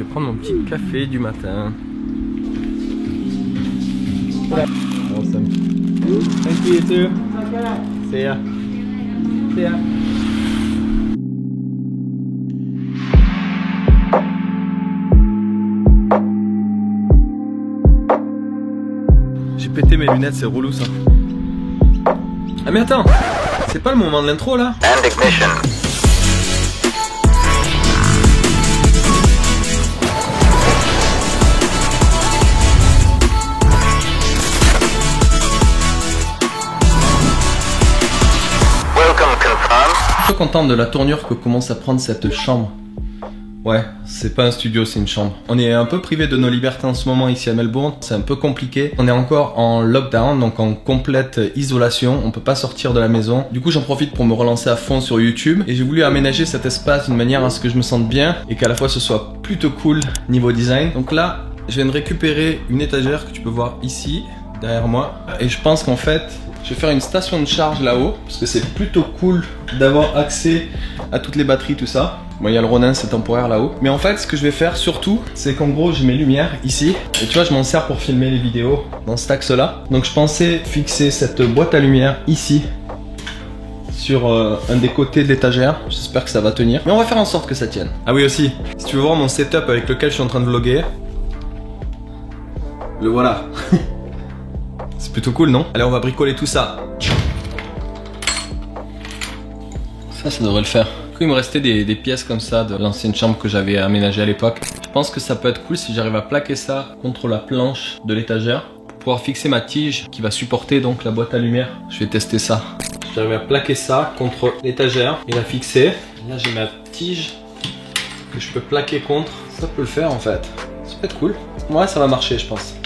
Je vais prendre mon petit café du matin. Awesome. Thank you too. See ya. See ya. J'ai pété mes lunettes, c'est relou ça. Ah mais attends, c'est pas le moment de l'intro là? And ignition. Welcome confirmed. Je suis trop content de la tournure que commence à prendre cette chambre. Ouais, c'est pas un studio, c'est une chambre. On est un peu privé de nos libertés en ce moment ici à Melbourne, c'est un peu compliqué. On est encore en lockdown, donc en complète isolation, on peut pas sortir de la maison. Du coup, j'en profite pour me relancer à fond sur YouTube et j'ai voulu aménager cet espace d'une manière à ce que je me sente bien et qu'à la fois ce soit plutôt cool niveau design. Donc là, je viens de récupérer une étagère que tu peux voir ici, derrière moi. Et je pense qu'en fait, je vais faire une station de charge là-haut parce que c'est plutôt cool d'avoir accès à toutes les batteries, tout ça. Bon, il y a le Ronin, c'est temporaire là-haut. Mais en fait, ce que je vais faire surtout, c'est qu'en gros, j'ai mes lumières ici. Et tu vois, je m'en sers pour filmer les vidéos dans cet axe-là. Donc, je pensais fixer cette boîte à lumière ici, sur un des côtés de l'étagère. J'espère que ça va tenir. Mais on va faire en sorte que ça tienne. Ah oui, aussi, si tu veux voir mon setup avec lequel je suis en train de vlogger, le voilà. C'est plutôt cool, non? Allez, on va bricoler tout ça. Ça devrait le faire. Il me restait des pièces comme ça de l'ancienne chambre que j'avais aménagée à l'époque. Je pense que ça peut être cool si j'arrive à plaquer ça contre la planche de l'étagère pour pouvoir fixer ma tige qui va supporter donc la boîte à lumière. Je vais tester ça. J'arrive à plaquer ça contre l'étagère et la fixer. Là j'ai ma tige que je peux plaquer contre. Ça peut le faire en fait. Ça peut être cool. Ouais, ça va marcher je pense.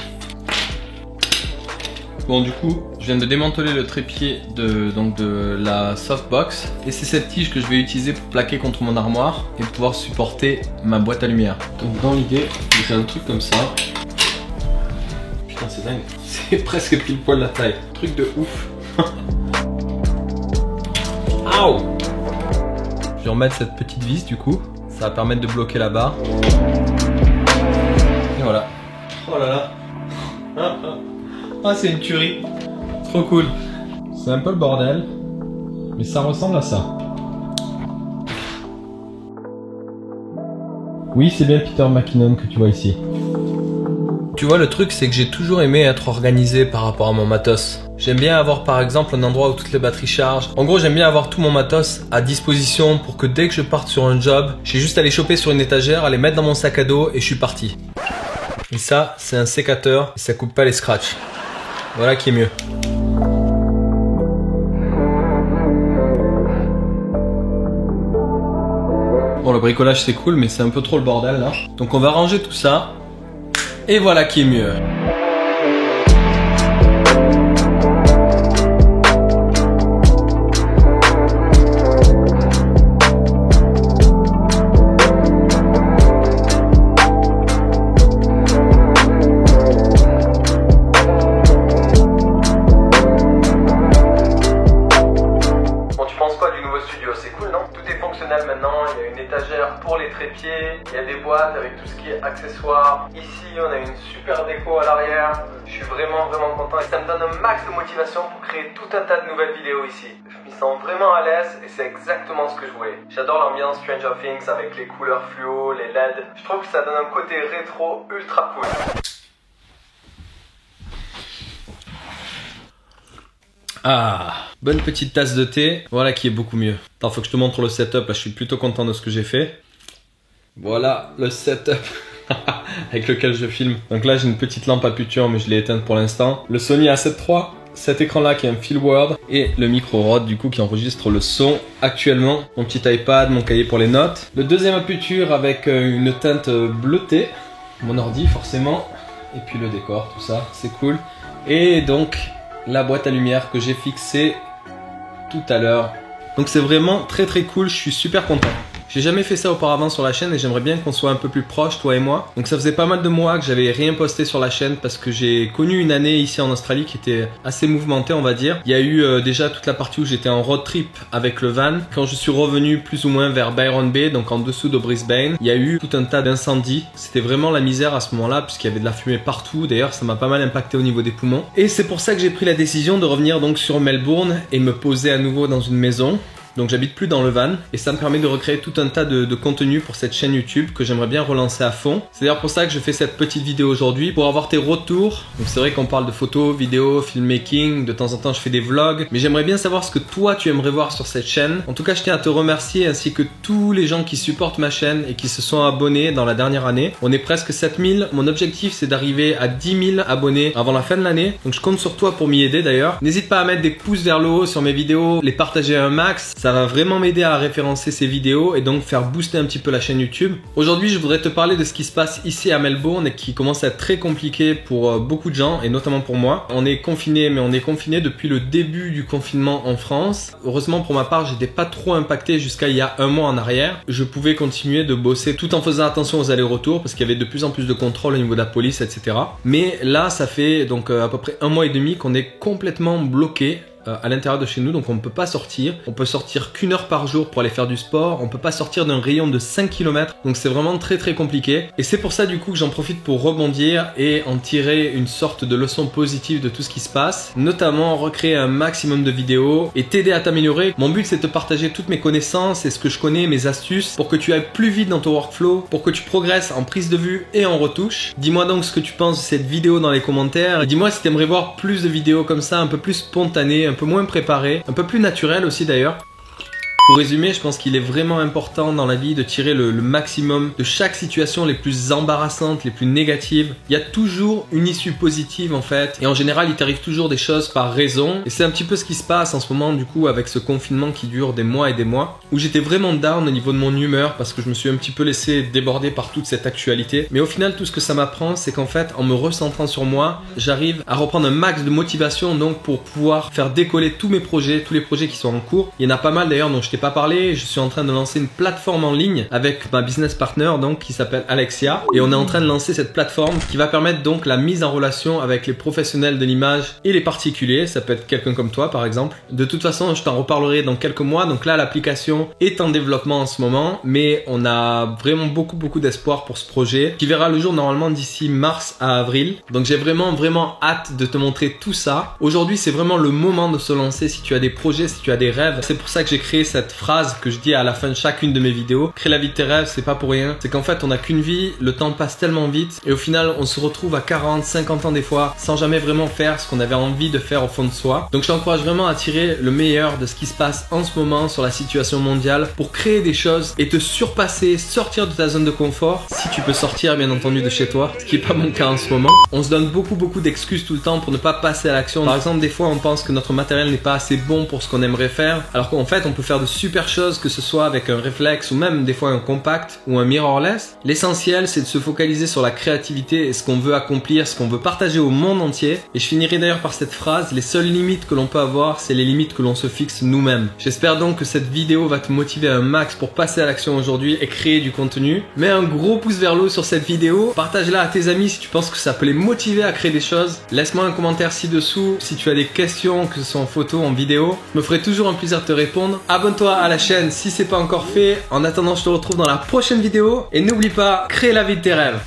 Bon, du coup, je viens de démanteler le trépied de la softbox et c'est cette tige que je vais utiliser pour plaquer contre mon armoire et pouvoir supporter ma boîte à lumière. Donc dans l'idée, j'ai un truc comme ça. Putain, c'est dingue. C'est presque pile poil la taille. Truc de ouf. Aouh! Je vais remettre cette petite vis du coup. Ça va permettre de bloquer la barre. Et voilà. Oh là là. Ah, c'est une tuerie. Trop cool. C'est un peu le bordel, mais ça ressemble à ça. Oui, c'est bien Peter McKinnon que tu vois ici. Tu vois, le truc, c'est que j'ai toujours aimé être organisé par rapport à mon matos. J'aime bien avoir par exemple un endroit où toutes les batteries chargent. En gros, j'aime bien avoir tout mon matos à disposition pour que dès que je parte sur un job, j'ai juste à les choper sur une étagère, à les mettre dans mon sac à dos et je suis parti. Et ça, c'est un sécateur et ça coupe pas les scratchs. Voilà qui est mieux. Bon, le bricolage c'est cool, mais c'est un peu trop le bordel là. Donc on va ranger tout ça. Et voilà qui est mieux. Maintenant, il y a une étagère pour les trépieds, il y a des boîtes avec tout ce qui est accessoires. Ici, on a une super déco à l'arrière. Je suis vraiment content et ça me donne un max de motivation pour créer tout un tas de nouvelles vidéos ici. Je m'y sens vraiment à l'aise et c'est exactement ce que je voulais. J'adore l'ambiance Stranger Things avec les couleurs fluo, les LED. Je trouve que ça donne un côté rétro ultra cool. Ah, bonne petite tasse de thé, voilà qui est beaucoup mieux. Attends, faut que je te montre le setup, là je suis plutôt content de ce que j'ai fait. Voilà le setup avec lequel je filme. Donc là j'ai une petite lampe à puture mais je l'ai éteinte pour l'instant. Le Sony A7 III, cet écran là qui est un Fieldword et le micro Rode du coup qui enregistre le son actuellement. Mon petit iPad, mon cahier pour les notes. Le deuxième aputure avec une teinte bleutée, mon ordi forcément. Et puis le décor, tout ça, c'est cool. Et donc la boîte à lumière que j'ai fixée tout à l'heure. Donc c'est vraiment très cool, je suis super content. Je J'ai jamais fait ça auparavant sur la chaîne et j'aimerais bien qu'on soit un peu plus proche, toi et moi. Donc ça faisait pas mal de mois que j'avais rien posté sur la chaîne parce que j'ai connu une année ici en Australie qui était assez mouvementée, on va dire. Il y a eu déjà toute la partie où j'étais en road trip avec le van. Quand je suis revenu plus ou moins vers Byron Bay, donc en dessous de Brisbane, il y a eu tout un tas d'incendies. C'était vraiment la misère à ce moment-là puisqu'il y avait de la fumée partout. D'ailleurs, ça m'a pas mal impacté au niveau des poumons. Et c'est pour ça que j'ai pris la décision de revenir donc sur Melbourne et me poser à nouveau dans une maison. Donc j'habite plus dans le van et ça me permet de recréer tout un tas de contenu pour cette chaîne YouTube que j'aimerais bien relancer à fond. C'est d'ailleurs pour ça que je fais cette petite vidéo aujourd'hui, pour avoir tes retours. Donc c'est vrai qu'on parle de photos, vidéos, filmmaking, de temps en temps je fais des vlogs, mais j'aimerais bien savoir ce que toi tu aimerais voir sur cette chaîne. En tout cas je tiens à te remercier ainsi que tous les gens qui supportent ma chaîne et qui se sont abonnés dans la dernière année. On est presque 7000, mon objectif c'est d'arriver à 10 000 abonnés avant la fin de l'année. Donc je compte sur toi pour m'y aider d'ailleurs. N'hésite pas à mettre des pouces vers le haut sur mes vidéos, les partager un max. Ça va vraiment m'aider à référencer ces vidéos et donc faire booster un petit peu la chaîne YouTube. Aujourd'hui, je voudrais te parler de ce qui se passe ici à Melbourne et qui commence à être très compliqué pour beaucoup de gens et notamment pour moi. On est confiné, mais on est confiné depuis le début du confinement en France. Heureusement pour ma part, j'étais pas trop impacté jusqu'à il y a un mois en arrière. Je pouvais continuer de bosser tout en faisant attention aux allers-retours parce qu'il y avait de plus en plus de contrôle au niveau de la police, etc. Mais là, ça fait donc à peu près un mois et demi qu'on est complètement bloqué à l'intérieur de chez nous, donc on ne peut pas sortir. On peut sortir qu'1 heure par jour pour aller faire du sport. On peut pas sortir d'un rayon de 5 km. Donc c'est vraiment très compliqué. Et c'est pour ça du coup que j'en profite pour rebondir et en tirer une sorte de leçon positive de tout ce qui se passe. Notamment recréer un maximum de vidéos et t'aider à t'améliorer. Mon but c'est de te partager toutes mes connaissances et ce que je connais, mes astuces pour que tu ailles plus vite dans ton workflow, pour que tu progresses en prise de vue et en retouche. Dis-moi donc ce que tu penses de cette vidéo dans les commentaires. Dis-moi si tu aimerais voir plus de vidéos comme ça, un peu plus spontanées, un peu moins préparé, un peu plus naturel aussi d'ailleurs. Pour résumer, je pense qu'il est vraiment important dans la vie de tirer le maximum de chaque situation les plus embarrassantes, les plus négatives. Il y a toujours une issue positive en fait. Et en général, il t'arrive toujours des choses par raison. Et c'est un petit peu ce qui se passe en ce moment du coup avec ce confinement qui dure des mois et des mois. Où j'étais vraiment down au niveau de mon humeur parce que je me suis un petit peu laissé déborder par toute cette actualité. Mais au final, tout ce que ça m'apprend, c'est qu'en fait, en me recentrant sur moi, j'arrive à reprendre un max de motivation donc pour pouvoir faire décoller tous mes projets, tous les projets qui sont en cours. Il y en a pas mal d'ailleurs dont je t'ai pas parlé, je suis en train de lancer une plateforme en ligne avec ma business partner donc qui s'appelle Alexia et on est en train de lancer cette plateforme qui va permettre donc la mise en relation avec les professionnels de l'image et les particuliers, ça peut être quelqu'un comme toi par exemple. De toute façon, je t'en reparlerai dans quelques mois. Donc là, l'application est en développement en ce moment, mais on a vraiment beaucoup d'espoir pour ce projet qui verra le jour normalement d'ici mars à avril. Donc j'ai vraiment hâte de te montrer tout ça. Aujourd'hui, c'est vraiment le moment de se lancer si tu as des projets, si tu as des rêves. C'est pour ça que j'ai créé cette phrase que je dis à la fin de chacune de mes vidéos. Créer la vie de tes rêves, c'est pas pour rien. C'est qu'en fait, on n'a qu'une vie, le temps passe tellement vite et au final, on se retrouve à 40, 50 ans des fois sans jamais vraiment faire ce qu'on avait envie de faire au fond de soi. Donc je t'encourage vraiment à tirer le meilleur de ce qui se passe en ce moment sur la situation mondiale pour créer des choses et te surpasser, sortir de ta zone de confort. Si tu peux sortir bien entendu de chez toi, ce qui est pas mon cas en ce moment. On se donne beaucoup d'excuses tout le temps pour ne pas passer à l'action. Par exemple, des fois, on pense que notre matériel n'est pas assez bon pour ce qu'on aimerait faire, alors qu'en fait, on peut faire de super choses, que ce soit avec un réflexe ou même des fois un compact ou un mirrorless. L'essentiel, c'est de se focaliser sur la créativité et ce qu'on veut accomplir, ce qu'on veut partager au monde entier. Et je finirai d'ailleurs par cette phrase: les seules limites que l'on peut avoir, c'est les limites que l'on se fixe nous-mêmes. J'espère donc que cette vidéo va te motiver un max pour passer à l'action aujourd'hui et créer du contenu. Mets un gros pouce vers le haut sur cette vidéo, partage-la à tes amis si tu penses que ça peut les motiver à créer des choses. Laisse-moi un commentaire ci-dessous si tu as des questions, que ce soit en photo, en vidéo. Je me ferai toujours un plaisir de te répondre. Abonne-toi à la chaîne si c'est pas encore fait. En attendant, je te retrouve dans la prochaine vidéo et n'oublie pas, crée la vie de tes rêves.